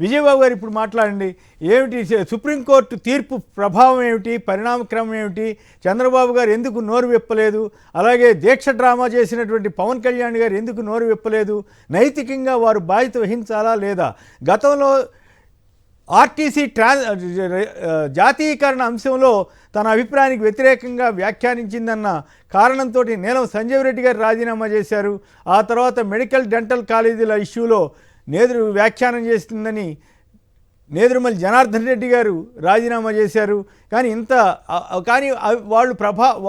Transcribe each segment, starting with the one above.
విజయబాబు గారు ఇప్పుడు మాట్లాడండి. ఏమిటి సుప్రీంకోర్టు తీర్పు ప్రభావం ఏమిటి, పరిణామక్రమం ఏమిటి, చంద్రబాబు గారు ఎందుకు నోరు విప్పలేదు, అలాగే దీక్ష డ్రామా చేసినటువంటి పవన్ కళ్యాణ్ గారు ఎందుకు నోరు విప్పలేదు, నైతికంగా వారు బాధ్యత వహించాలా లేదా, గతంలో ఆర్టీసీ జాతీయకరణ అంశంలో తన అభిప్రాయానికి వ్యతిరేకంగా వ్యాఖ్యానించిందన్న కారణంతో నీలం సంజీవ్ రెడ్డి గారు రాజీనామా చేశారు. ఆ తర్వాత మెడికల్ డెంటల్ కాలేజీల ఇష్యూలో వ్యాఖ్యానం చేస్తుందని నేదురుమల్లి జనార్దన్ రెడ్డి గారు రాజీనామా చేశారు. కానీ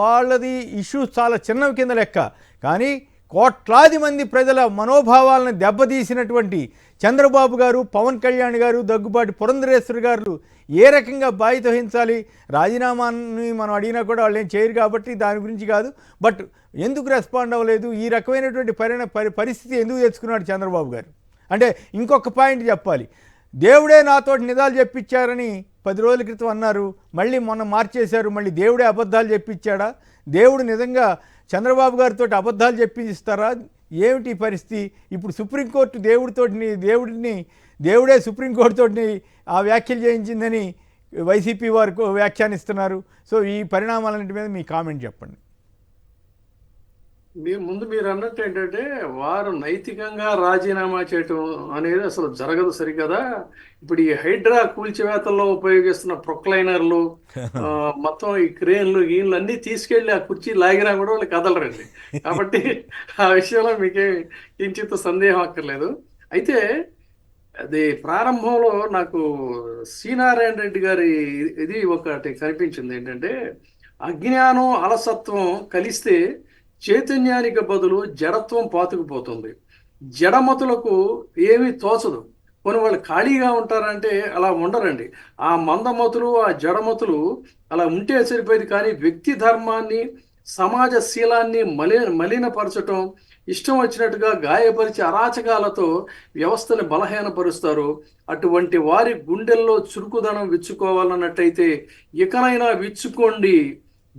వాళ్ళది ఇష్యూస్ చాలా చిన్నవి కింద లెక్క. కానీ కోట్లాది మంది ప్రజల మనోభావాలను దెబ్బతీసినటువంటి చంద్రబాబు గారు, పవన్ కళ్యాణ్ గారు, దగ్గుబాటి పురంధరేశ్వరి గారు ఏ రకంగా బాధ్యత వహించాలి, రాజీనామాని మనం అడిగినా కూడా వాళ్ళు ఏం చేయరు కాబట్టి దాని గురించి కాదు, బట్ ఎందుకు రెస్పాండ్ అవ్వలేదు, ఈ రకమైనటువంటి పరిస్థితి ఎందుకు తెచ్చుకున్నాడు చంద్రబాబు గారు అంటే ఇంకొక పాయింట్ చెప్పాలి. దేవుడే నాతోటి నిజాలు చెప్పించారని 10 రోజుల క్రితం అన్నారు, మళ్ళీ మొన్న మార్చేశారు. మళ్ళీ దేవుడే అబద్ధాలు చెప్పించాడా, దేవుడు నిజంగా చంద్రబాబు గారితో అబద్ధాలు చెప్పించిస్తారా, ఏమిటి పరిస్థితి? ఇప్పుడు సుప్రీంకోర్టు దేవుడే సుప్రీంకోర్టుతోటి ఆ వ్యాఖ్యలు చేయించిందని వైసీపీ వారు వ్యాఖ్యానిస్తున్నారు. సో ఈ పరిణామాలన్నింటి మీద మీ కామెంట్ చెప్పండి. మీరు అన్నట్టు ఏంటంటే వారు నైతికంగా రాజీనామా చేయటం అనేది అసలు జరగదు సరికదా. ఇప్పుడు ఈ హైడ్రా కూల్చివేతల్లో ఉపయోగిస్తున్న ప్రొక్లైనర్లు మొత్తం ఈ క్రేన్లు గీన్లు అన్ని తీసుకెళ్లి ఆ కుర్చీ లాగినా కూడా వాళ్ళు కదలరండి. కాబట్టి ఆ విషయంలో మీకేం కించిత్ సందేహం అక్కర్లేదు. అయితే అది ప్రారంభంలో నాకు శ్రీనారాయణ రెడ్డి గారి ఇది ఒకటి కనిపించింది. ఏంటంటే అజ్ఞానం అలసత్వం కలిస్తే చైతన్యానికి బదులు జడత్వం పాతుకుపోతుంది. జడమతులకు ఏమీ తోచదు. కొన్ని వాళ్ళు ఖాళీగా ఉంటారంటే అలా ఉండరండి. ఆ మందమతులు, ఆ జడమతులు అలా ఉంటే సరిపోయేది. కానీ వ్యక్తి ధర్మాన్ని, సమాజ శీలాన్ని మలినపరచటం, ఇష్టం వచ్చినట్టుగా గాయపరిచి అరాచకాలతో వ్యవస్థని బలహీనపరుస్తారు. అటువంటి వారి గుండెల్లో చురుకుదనం విచ్చుకోవాలన్నట్టయితే ఇకనైనా విచ్చుకోండి,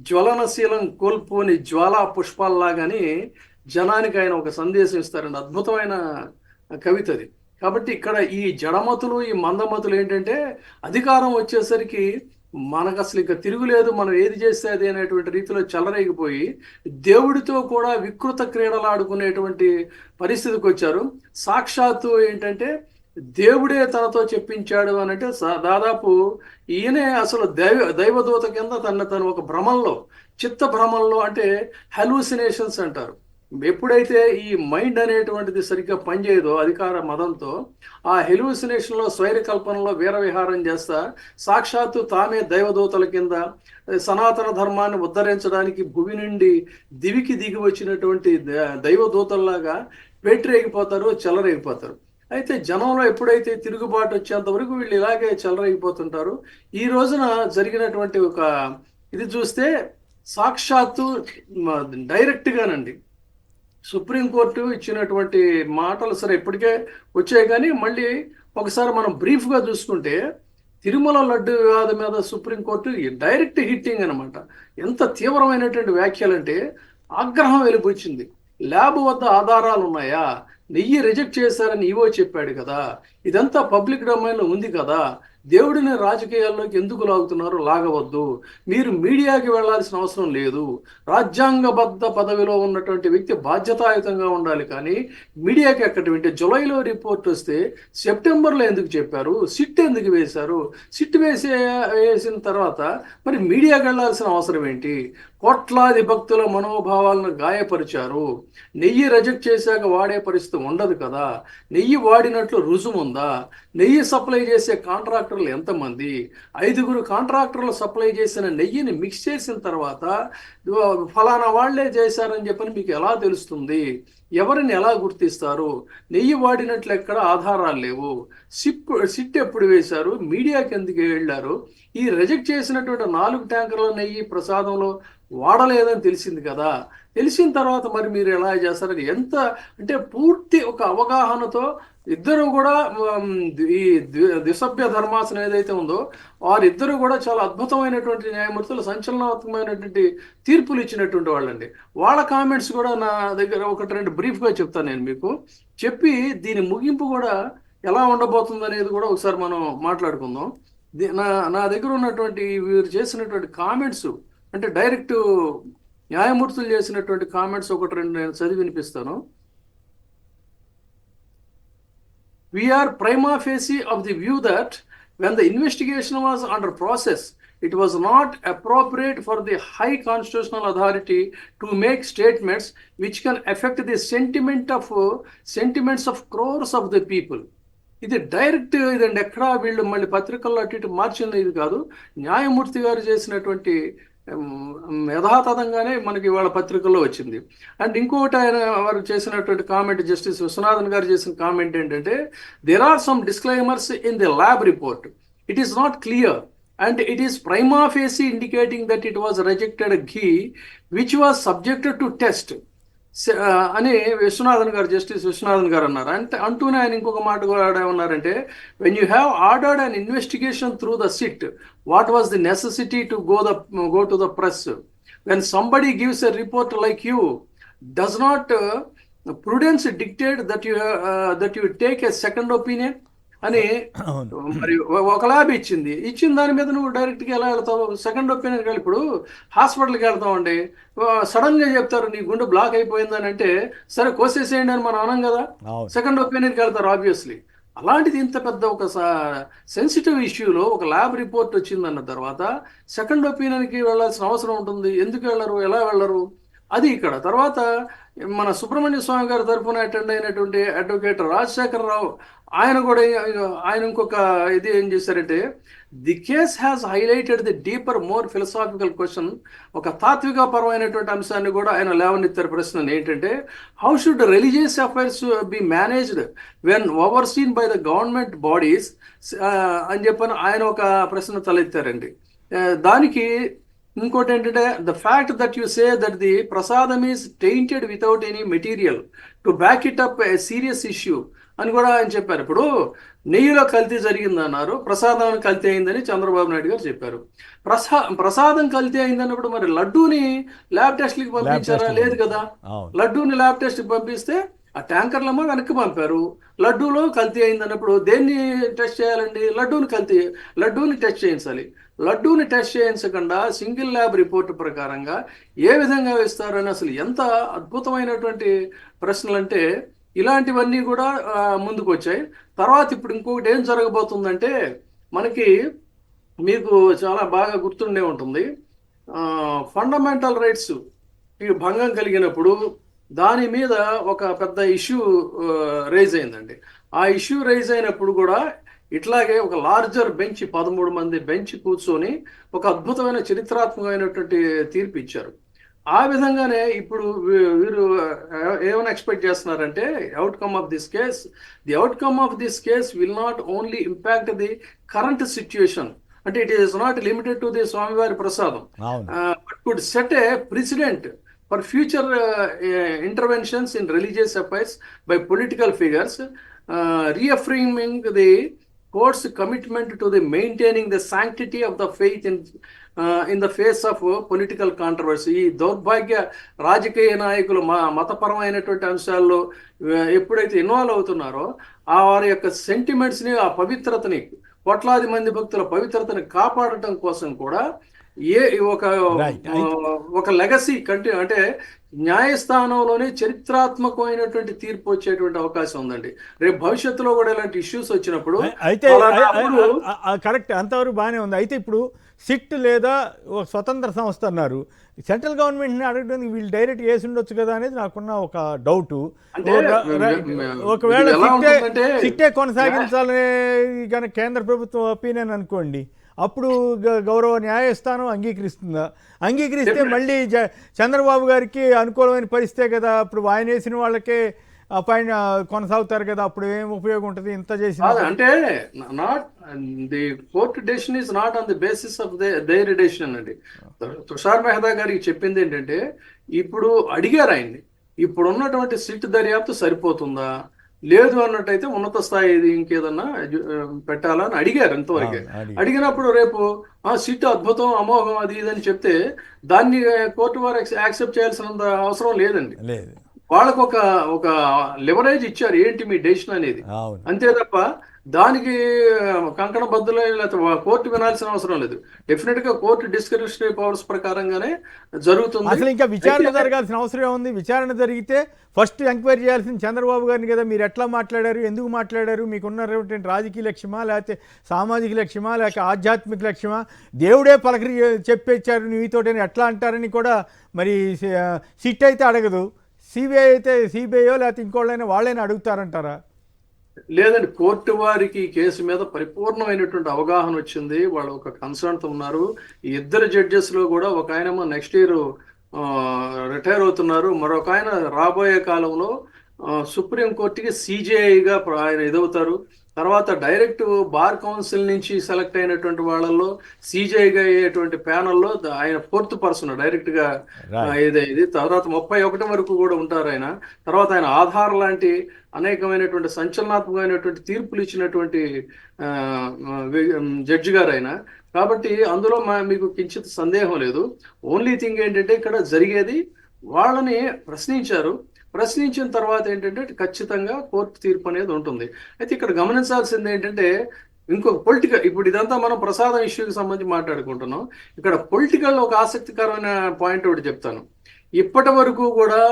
జ్వలనశీలం కోల్పోని జ్వాలా పుష్పాల్లాగాని జనానికి ఆయన ఒక సందేశం ఇస్తారండి. అద్భుతమైన కవిత అది. కాబట్టి ఇక్కడ ఈ జడమతులు, ఈ మందమతులు ఏంటంటే అధికారం వచ్చేసరికి మనకు అసలు ఇక తిరుగులేదు, మనం ఏది చేస్తే అది అనేటువంటి రీతిలో చెలరేగిపోయి దేవుడితో కూడా వికృత క్రీడలు ఆడుకునేటువంటి పరిస్థితికి వచ్చారు. సాక్షాత్తు ఏంటంటే దేవుడే తనతో చెప్పించాడు అని అంటే దాదాపు ఈయనే అసలు దైవదూత కింద తను ఒక భ్రమంలో, చిత్త భ్రమంలో, అంటే హెలూసినేషన్స్ అంటారు. ఎప్పుడైతే ఈ మైండ్ అనేటువంటిది సరిగ్గా పనిచేయదో అధికార మదంతో, ఆ హెలూసినేషన్లో స్వైరకల్పనలో వీరవిహారం చేస్తా సాక్షాత్తు తామే దైవదూతల కింద సనాతన ధర్మాన్ని ఉద్ధరించడానికి భూమి నుండి దివికి దిగి వచ్చినటువంటి దైవదూతల్లాగా పేటరేగిపోతారు, చెలరేగిపోతారు. అయితే జనంలో ఎప్పుడైతే తిరుగుబాటు వచ్చేంత వరకు వీళ్ళు ఇలాగే చెలరైపోతుంటారు. ఈ రోజున జరిగినటువంటి ఒక ఇది చూస్తే సాక్షాత్తు డైరెక్ట్గానండి సుప్రీంకోర్టు ఇచ్చినటువంటి మాటలు సరే ఇప్పటికే వచ్చాయి. కానీ మళ్ళీ ఒకసారి మనం బ్రీఫ్గా చూసుకుంటే తిరుమల లడ్డు వివాదం మీద సుప్రీంకోర్టు డైరెక్ట్ హిట్టింగ్ అనమాట. ఎంత తీవ్రమైనటువంటి వ్యాఖ్యలు అంటే ఆగ్రహం వెలిబుచ్చింది. ల్యాబ్ వద్ద ఆధారాలు ఉన్నాయా, నెయ్యి రిజెక్ట్ చేశారని ఈవో చెప్పాడు కదా, ఇదంతా పబ్లిక్ డొమైన్లో ఉంది కదా, దేవుడిని రాజకీయాల్లోకి ఎందుకు లాగుతున్నారు, లాగవద్దు, మీరు మీడియాకి వెళ్లాల్సిన అవసరం లేదు, రాజ్యాంగబద్ధ పదవిలో ఉన్నటువంటి వ్యక్తి బాధ్యతాయుతంగా ఉండాలి, కానీ మీడియాకి ఎక్కడమంటే జులైలో రిపోర్ట్ వస్తే సెప్టెంబర్లో ఎందుకు చెప్పారు, సిట్ ఎందుకు వేశారు, సిట్ వేసిన తర్వాత మరి మీడియాకి వెళ్లాల్సిన అవసరం ఏంటి, కోట్లాది భక్తుల మనోభావాలను గాయపరిచారు, నెయ్యి రిజెక్ట్ చేశాక వాడే పరిస్థితి ఉండదు కదా, నెయ్యి వాడినట్లు రుజువు ఉందా, నెయ్యి సప్లై చేసే కాంట్రాక్టర్లు ఎంతమంది, 5 కాంట్రాక్టర్లు సప్లై చేసిన నెయ్యిని మిక్స్ చేసిన తర్వాత ఫలానా వాళ్లే చేశారని చెప్పని మీకు ఎలా తెలుస్తుంది, ఎవరిని ఎలా గుర్తిస్తారు, నెయ్యి వాడినట్లు ఎక్కడ ఆధారాలు లేవు, సిట్ ఎప్పుడు వేశారు, మీడియాకి ఎందుకు వెళ్ళారు, ఈ రిజెక్ట్ చేసినటువంటి 4 ట్యాంకర్ల నెయ్యి ప్రసాదంలో వాడలేదని తెలిసింది కదా, తెలిసిన తర్వాత మరి మీరు ఎలా చేస్తారని ఎంత అంటే పూర్తి ఒక అవగాహనతో ఇద్దరు కూడా ఈ ద్విసభ్య ధర్మాసనం ఏదైతే ఉందో వారిద్దరూ కూడా చాలా అద్భుతమైనటువంటి న్యాయమూర్తులు, సంచలనాత్మకమైనటువంటి తీర్పులు ఇచ్చినటువంటి వాళ్ళండి. వాళ్ళ కామెంట్స్ కూడా నా దగ్గర 1-2 బ్రీఫ్గా చెప్తాను నేను మీకు. చెప్పి దీని ముగింపు కూడా ఎలా ఉండబోతుంది అనేది కూడా ఒకసారి మనం మాట్లాడుకుందాం. నా నా దగ్గర ఉన్నటువంటి వీరు చేసినటువంటి కామెంట్స్, అంటే డైరెక్ట్ న్యాయమూర్తులు చేసినటువంటి కామెంట్స్ ఒకటి రెండు నేను చదివి వినిపిస్తాను. We are prima facie of the view that when the investigation was under process, it was not appropriate for the high constitutional authority to make statements which can affect the sentiments of crores of the people. ఇది direct ఇదండి, ఎక్కడా వీళ్ళు మళ్ళీ పత్రికల్లో అటు ఇటు మార్చింది ఇది కాదు. న్యాయమూర్తి గారు చేసినటువంటి యథాతథంగానే మనకి వాళ్ళ పత్రికల్లో వచ్చింది. అండ్ ఇంకొకటి ఆయన వారు చేసినటువంటి కామెంట్, జస్టిస్ విశ్వనాథన్ గారు చేసిన కామెంట్ ఏంటంటే, there are some disclaimers in the lab report, it is not clear and it is prima facie indicating that it was rejected ghee which was subjected to test అని విశ్వనాథన్ గారు, justice Viswanathan గారు అన్నారు. అంటే అంటూనే ఆయన ఇంకొక మాట కూడా ఏమన్నారంటే, when you have ordered an investigation through the SIT, what was the necessity to go to the press? When somebody gives a report like you, does not prudence dictate that you take a second opinion? అని మరి ఒక lab ఇచ్చిన దాని మీద నువ్వు డైరెక్ట్గా ఎలా వెళ్తావు? సెకండ్ ఒపీనియన్కి వెళ్ళి, ఇప్పుడు హాస్పిటల్కి వెళ్తామండి, సడన్గా చెప్తారు నీ గుండె బ్లాక్ అయిపోయిందని అంటే, సరే కోసేసేయండి అని మనం అనం కదా, సెకండ్ ఒపీనియన్కి వెళ్తారు ఆబ్వియస్లీ. అలాంటిది ఇంత పెద్ద ఒక సెన్సిటివ్ ఇష్యూలో ఒక ల్యాబ్ రిపోర్ట్ వచ్చిందన్న తర్వాత సెకండ్ ఒపీనియన్కి వెళ్ళాల్సిన అవసరం ఉంటుంది. ఎందుకు వెళ్ళరు, ఎలా వెళ్ళరు? అది ఇక్కడ. తర్వాత మన సుబ్రహ్మణ్య స్వామి గారి తరఫున అటెండ్ అయినటువంటి అడ్వకేట్ రాజశేఖర రావు, ఆయన కూడా ఆయన ఇంకొక ఇది ఏం చేశారంటే, the case has highlighted the deeper more philosophical question, ఒక తాత్విక పరమైనటువంటి అంశాన్ని కూడా ఆయన లేవనెత్తారు. ప్రశ్న ఏంటంటే, how should religious affairs be managed when overseen by the government bodies అని చెప్పని ఆయన ఒక ప్రశ్న తలెత్తారండి. దానికి ఇంకోటి ఏంటంటే, the fact that you say that the prasadam is tainted without any material to back it up a serious issue అని కూడా ఆయన చెప్పారు. ఇప్పుడు నెయ్యిలో కల్తీ జరిగిందన్నారు, ప్రసాదం కల్తీ అయిందని చంద్రబాబు నాయుడు గారు చెప్పారు. ప్రసాదం కల్తీ అయిందన్నప్పుడు మరి లడ్డూని ల్యాబ్ టెస్ట్లకి పంపించారా? లేదు కదా. లడ్డూని ల్యాబ్ టెస్ట్కి పంపిస్తే ఆ ట్యాంకర్లమ్మా వెనక్కి పంపారు. లడ్డూలో కల్తీ అయిందన్నప్పుడు దేన్ని టెస్ట్ చేయాలండి? లడ్డూని టెస్ట్ చేయించాలి. లడ్డూని టెస్ట్ చేయించకుండా సింగిల్ ల్యాబ్ రిపోర్ట్ ప్రకారంగా ఏ విధంగా వేస్తారని అసలు ఎంత అద్భుతమైనటువంటి ప్రశ్నలు అంటే, ఇలాంటివన్నీ కూడా ముందుకు వచ్చాయి. తర్వాత ఇప్పుడు ఇంకొకటి ఏం జరగబోతుందంటే, మీకు చాలా బాగా గుర్తుండే ఉంటుంది, ఫండమెంటల్ రైట్స్ భంగం కలిగినప్పుడు దాని మీద ఒక పెద్ద ఇష్యూ రైజ్ అయిందండి. ఆ ఇష్యూ రైజ్ అయినప్పుడు కూడా ఇట్లాగే ఒక లార్జర్ బెంచ్, 13 మంది బెంచ్ కూర్చొని ఒక అద్భుతమైన చరిత్రాత్మకమైనటువంటి తీర్పు ఇచ్చారు. ఆ విధంగానే ఇప్పుడు వీరు ఏమైనా ఎక్స్పెక్ట్ చేస్తున్నారంటే, outcome of this case will not only impact the current situation, అంటే it is not limited to the స్వామివారి prasadam, but could set a precedent for future interventions in religious affairs by political figures, reaffirming the court's commitment to the maintaining the sanctity of the faith in the face of political controversy. ఈ దౌర్భాగ్య రాజకీయ నాయకులు మతపరమైనటువంటి అంశాల్లో ఎప్పుడైతే involve అవుతున్నారో, ఆ వారి యొక్క సెంటిమెంట్స్ని, ఆ పవిత్రతని, కోట్లాది మంది భక్తుల పవిత్రతని కాపాడటం కోసం కూడా ఒక లెగసీ అంటే న్యాయస్థానంలోనే చరిత్రాత్మకమైనటువంటి తీర్పు వచ్చేటువంటి అవకాశం ఉందండి. రేపు భవిష్యత్తులో కూడా ఇలాంటి ఇష్యూస్ వచ్చినప్పుడు అయితే కరెక్ట్, అంతవరకు బాగానే ఉంది. అయితే ఇప్పుడు సిట్ లేదా ఒక స్వతంత్ర సంస్థ అన్నారు, సెంట్రల్ గవర్నమెంట్ని అడగడానికి వీళ్ళు డైరెక్ట్ వేసి ఉండొచ్చు కదా అనేది నాకున్న ఒక డౌట్. ఒకవేళ సిట్టే కొనసాగించాలనే కనుక కేంద్ర ప్రభుత్వం ఒపీనియన్ అనుకోండి, అప్పుడు గౌరవ న్యాయస్థానం అంగీకరిస్తే మళ్ళీ చంద్రబాబు గారికి అనుకూలమైన పరిస్థితే కదా. అప్పుడు ఆయన వేసిన వాళ్ళకే పైన కొనసాగుతారు కదా, అప్పుడు ఏం ఉపయోగం ఉంటుంది ఇంత చేసి? అంటే the court decision is not on the basis of their decision అండి. తుషార్ మెహతా గారికి చెప్పింది ఏంటంటే, ఇప్పుడు అడిగారు ఆయన్ని, ఇప్పుడు ఉన్నటువంటి సిట్ దర్యాప్తు సరిపోతుందా, లేదు అన్నట్టయితే ఉన్నత స్థాయి ఇంకేదన్నా పెట్టాలా అని అడిగారు. ఎంతవరకే అడిగినప్పుడు రేపు సిట్ అద్భుతం, అమోఘం, అది ఇదని చెప్తే దాన్ని కోర్టు వారు యాక్సెప్ట్ చేయాల్సినంత అవసరం లేదండి. వాళ్ళకు ఒక ఒక లివరేజ్ ఇచ్చారు ఏంటి మీ డెసిషన్ అనేది. అవును. అంతే తప్ప దానికి కంకణ బద్దులై లేకపోతే కోర్టు వినాల్సిన అవసరం లేదు. డెఫినెట్ గా కోర్టు డిస్క్రిప్షనరీ పవర్స్ ప్రకారంగానే జరుగుతుంది. అసలు ఇంకా అయితే విచారణ జరగాల్సిన అవసరం ఏముంది? విచారణ జరిగితే ఫస్ట్ ఎంక్వైరీ చేయాల్సిన చంద్రబాబు గారిని కదా. మీరు ఎట్లా మాట్లాడారు, ఎందుకు మాట్లాడారు, మీకున్నటువంటి రాజకీయ లక్ష్యమా, లేకపోతే సామాజిక లక్ష్యమా, లేక ఆధ్యాత్మిక లక్ష్యమా, దేవుడే పలకరి చెప్పేచ్చారు మీతోటని ఎట్లా అంటారని కూడా మరి సిట్ అయితే అడగదు, సిబిఐ అయితే సిబిఐయో లేకపోతే ఇంకోళ్ళైనా వాళ్ళైనా అడుగుతారంటారా? లేదండి, కోర్టు వారికి ఈ కేసు మీద పరిపూర్ణమైనటువంటి అవగాహన వచ్చింది. వాళ్ళు ఒక కన్సర్న్ తో ఉన్నారు. ఈ ఇద్దరు జడ్జెస్ లో కూడా ఒక ఆయనేమో నెక్స్ట్ ఇయర్ రిటైర్ అవుతున్నారు, మరొక ఆయన రాబోయే కాలంలో సుప్రీం కోర్టుకి సిజేఐగా ఆయన ఎదుగుతారు. తర్వాత డైరెక్ట్ బార్ కౌన్సిల్ నుంచి సెలెక్ట్ అయినటువంటి వాళ్ళల్లో సిజేఐగా అయ్యేటువంటి ప్యానల్లో ఆయన ఫోర్త్ పర్సన్ డైరెక్ట్ గా ఇది. తర్వాత 31 వరకు కూడా ఉంటారు ఆయన. తర్వాత ఆయన ఆధార్ లాంటి అనేకమైనటువంటి సంచలనాత్మకమైనటువంటి తీర్పులు ఇచ్చినటువంటి జడ్జి గారు ఆయన. కాబట్టి అందులో మీకు కించిత్ సందేహం లేదు. ఓన్లీ థింగ్ ఏంటంటే ఇక్కడ జరిగేది వాళ్ళని ప్రశ్నించిన తర్వాత ఏంటంటే ఖచ్చితంగా కోర్టు తీర్పు అనేది ఉంటుంది. అయితే ఇక్కడ గమనించాల్సింది ఏంటంటే ఇంకొక పొలిటికల్, ఇప్పుడు ఇదంతా మనం ప్రసాదం ఇష్యూకి సంబంధించి మాట్లాడుకుంటున్నాం. ఇక్కడ పొలిటికల్ ఒక ఆసక్తికరమైన పాయింట్ ఒకటి చెప్తాను. ఇప్పటి వరకు కూడా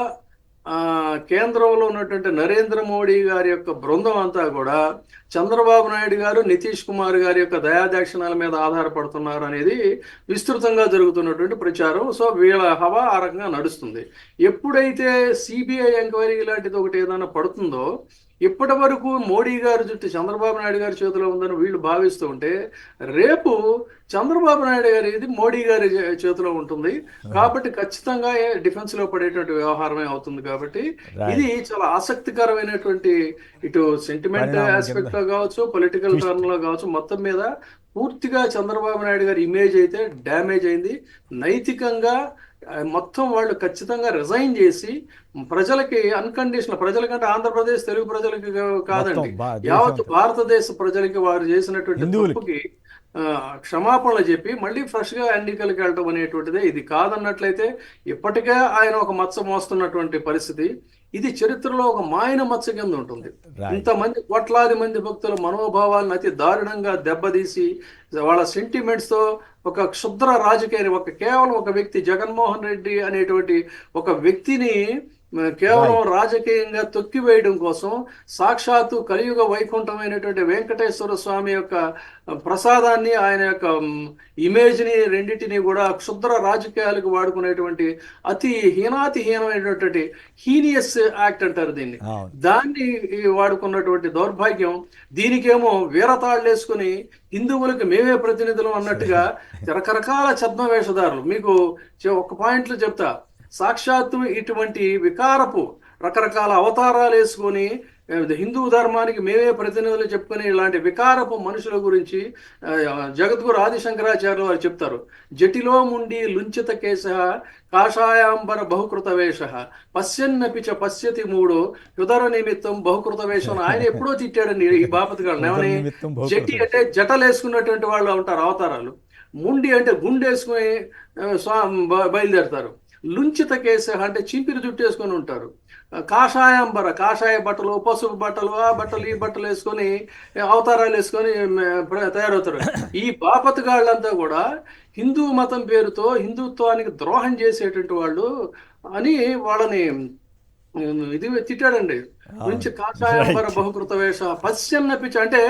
కేంద్రంలో ఉన్నటువంటి నరేంద్ర మోడీ గారి యొక్క బృందం అంతా కూడా చంద్రబాబు నాయుడు గారు, నితీష్ కుమార్ గారి యొక్క దయాదాక్షిణాల మీద ఆధారపడుతున్నారు అనేది విస్తృతంగా జరుగుతున్నటువంటి ప్రచారం. సో వీళ్ళ హవా ఆ రకంగా నడుస్తుంది. ఎప్పుడైతే సిబిఐ ఎంక్వైరీ లాంటిది ఒకటి ఏదైనా పడుతుందో, ఇప్పటి వరకు మోడీ గారి జుట్టు చంద్రబాబు నాయుడు గారి చేతిలో ఉందని వీళ్ళు భావిస్తూ ఉంటే, రేపు చంద్రబాబు నాయుడు గారి ఇది మోడీ గారి చేతిలో ఉంటుంది. కాబట్టి ఖచ్చితంగా డిఫెన్స్ లో పడేటువంటి వ్యవహారమే అవుతుంది. కాబట్టి ఇది చాలా ఆసక్తికరమైనటువంటి ఇటు సెంటిమెంట్ ఆస్పెక్ట్ లో కావచ్చు, పొలిటికల్ టర్న్ లో కావచ్చు, మొత్తం మీద పూర్తిగా చంద్రబాబు నాయుడు గారి ఇమేజ్ అయితే డ్యామేజ్ అయింది. నైతికంగా మొత్తం వాళ్ళు ఖచ్చితంగా రిజైన్ చేసి ప్రజలకి అన్కండిషనల్, ప్రజలకంటే ఆంధ్రప్రదేశ్ తెలుగు ప్రజలకి కాదండి, యావత్ భారతదేశ ప్రజలకి వారు చేసినటువంటి తప్పుకి క్షమాపణలు చెప్పి మళ్ళీ ఫ్రెష్ గా ఎన్నికలకు వెళ్ళటం అనేటువంటిదే. ఇది కాదన్నట్లయితే ఇప్పటికే ఆయన ఒక మచ్చ మోస్తున్నటువంటి పరిస్థితి. ఇది చరిత్రలో ఒక మాయన మచ్చ కింద ఉంటుంది. ఇంతమంది కోట్లాది మంది భక్తుల మనోభావాలను అతి దారుణంగా దెబ్బతీసి వాళ్ళ సెంటిమెంట్స్ తో ఒక క్షుద్ర రాజకీయ కేవలం ఒక వ్యక్తి జగన్మోహన్ రెడ్డి అనేటువంటి ఒక వ్యక్తిని కేవలం రాజకీయంగా తొక్కివేయడం కోసం సాక్షాత్తు కలియుగ వైకుంఠమైనటువంటి వెంకటేశ్వర స్వామి యొక్క ప్రసాదాన్ని, ఆయన యొక్క ఇమేజ్ ని రెండింటినీ కూడా క్షుద్ర రాజకీయాలకు వాడుకునేటువంటి అతి హీనమైనటువంటి హీనియస్ యాక్ట్ అంటారు దీన్ని. దాన్ని వాడుకున్నటువంటి దౌర్భాగ్యం. దీనికేమో వీరతాళ్ళు వేసుకుని హిందువులకు మేమే ప్రతినిధులు అన్నట్టుగా రకరకాల ఛద్మవేషధారులు. మీకు ఒక పాయింట్లు చెప్తా. సాక్షాత్తు ఇటువంటి వికారపు రకరకాల అవతారాలు వేసుకొని హిందూ ధర్మానికి మేమే ప్రతినిధులు చెప్పుకుని ఇలాంటి వికారపు మనుషుల గురించి జగద్గురు ఆదిశంకరాచార్యులు వారు చెప్తారు. జటిలో ముండి లుంచిత కేశ కాషాయాంబర బహుకృత వేష పశ్యన్నపిచ పశ్యతి మూడు యుదర నిమిత్తం బహుకృత వేషం. ఆయన ఎప్పుడో తిట్టాడండి ఈ బాపతిగాళ్ళని. ఏమని? జటి అంటే జటలు వేసుకున్నటువంటి వాళ్ళు ఉంటారు అవతారాలు. ముండి అంటే గుండేసుకుని బయలుదేరతారు. లుంచిత కేశ అంటే చింపిరి జుట్టు వేసుకొని ఉంటారు. కాషాయాంబర కాషాయ బట్టలు, పసుపు బట్టలు, ఆ బట్టలు ఈ బట్టలు వేసుకొని అవతారాలు వేసుకొని తయారవుతారు. ఈ బాపతిగాళ్ళంతా కూడా హిందూ మతం పేరుతో హిందుత్వానికి ద్రోహం చేసేటువంటి వాళ్ళు అని వాళ్ళని ఇది తిట్టాడండి. నుంచి కాషాయాంబర బహుకృత వేష పశ్యన్నపిచ అంటే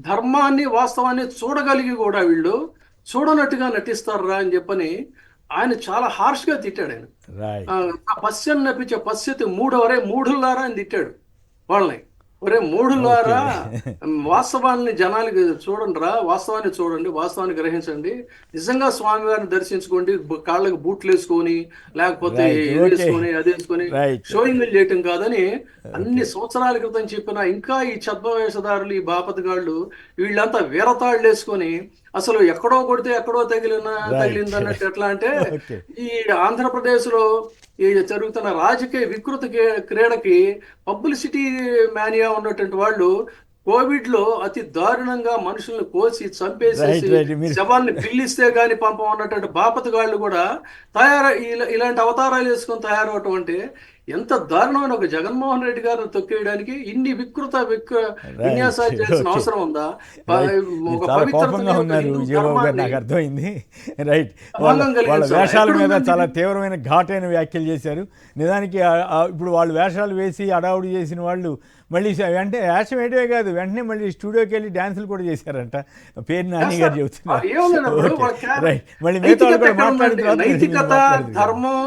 ధర్మాన్ని వాస్తవాన్ని చూడగలిగి కూడా వీళ్ళు చూడనట్టుగా నటిస్తారా అని చెప్పని ఆయన చాలా హార్ష్ గా తిట్టాడు. ఆయన పశ్యన్నపిచ పశ్యతి మూడవరే మూఢులారా అని తిట్టాడు వాళ్ళని. ఒరే మూఢులారా, వాస్తవాన్ని జనాలకి చూడండి రా, వాస్తవాన్ని చూడండి, వాస్తవాన్ని గ్రహించండి, నిజంగా స్వామివారిని దర్శించుకోండి, కాళ్ళకి బూట్లు వేసుకొని లేకపోతే వేసుకొని అది వేసుకొని షోయింగ్ చేయటం కాదని అన్ని సంవత్సరాల క్రితం చెప్పినా ఇంకా ఈ ఛద్మవేషధారులు, ఈ బాపతిగాళ్ళు వీళ్ళంతా వీరతాళ్ళు వేసుకొని అసలు ఎక్కడో కొడితే ఎక్కడో తగిలింది అన్నట్టు. ఎట్లా అంటే ఈ ఆంధ్రప్రదేశ్ లో ఈ జరుగుతున్న రాజకీయ వికృత క్రీడకి పబ్లిసిటీ మేనియా ఉన్నటువంటి వాళ్ళు కోవిడ్ లో అతి దారుణంగా మనుషుల్ని కోసి చంపేసేసి శవాల్ని పిల్లిస్తే గాని పంపమన్నటువంటి బాపతిగాళ్ళు కూడా ఇలాంటి అవతారాలు వేసుకొని తయారవటం అంటే ఎంత దారుణమైన ఒక జగన్మోహన్ రెడ్డి గారిని తొక్కేయడానికి ఇన్ని విన్యాసాలు చేయాల్సిన ఓకే. అవసరం ఉందా? రైట్. మీరు ఒక చాలా పవిత్రత కోపంగా యొక్క ఉన్నారు హిందూ విజయబాబు గారు, ధర్మాన్ని నాకు అర్థమైంది. రైట్. వాళ్ళ భంగం వాళ్ళ కలిగించాలా? వేషాల మీద ఎక్కడుందండి చాలా ఇది? తీవ్రమైన ఘాటైన వ్యాఖ్యలు చేశారు. నిజానికి ఇప్పుడు వాళ్ళు వేషాలు వేసి అడావుడి చేసిన వాళ్ళు మళ్ళీ వెంటనే వేషం వేయడమే కాదు, వెంటనే మళ్ళీ స్టూడియోకి వెళ్ళి డ్యాన్సులు కూడా చేశారంట. పేరు నాని గారు చెబుతున్నారు. ఏముందన్నప్పుడు ఓకే. రైట్. మళ్ళీ మిగతా వాళ్ళు కూడా మాట్లాడిన తర్వాత మీరు నైతికత, మాట్లాడదు. ధర్మం,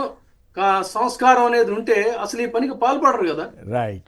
సంస్కారం అనేది ఉంటే అసలు ఈ పనికి పాల్పడరు కదా. రైట్.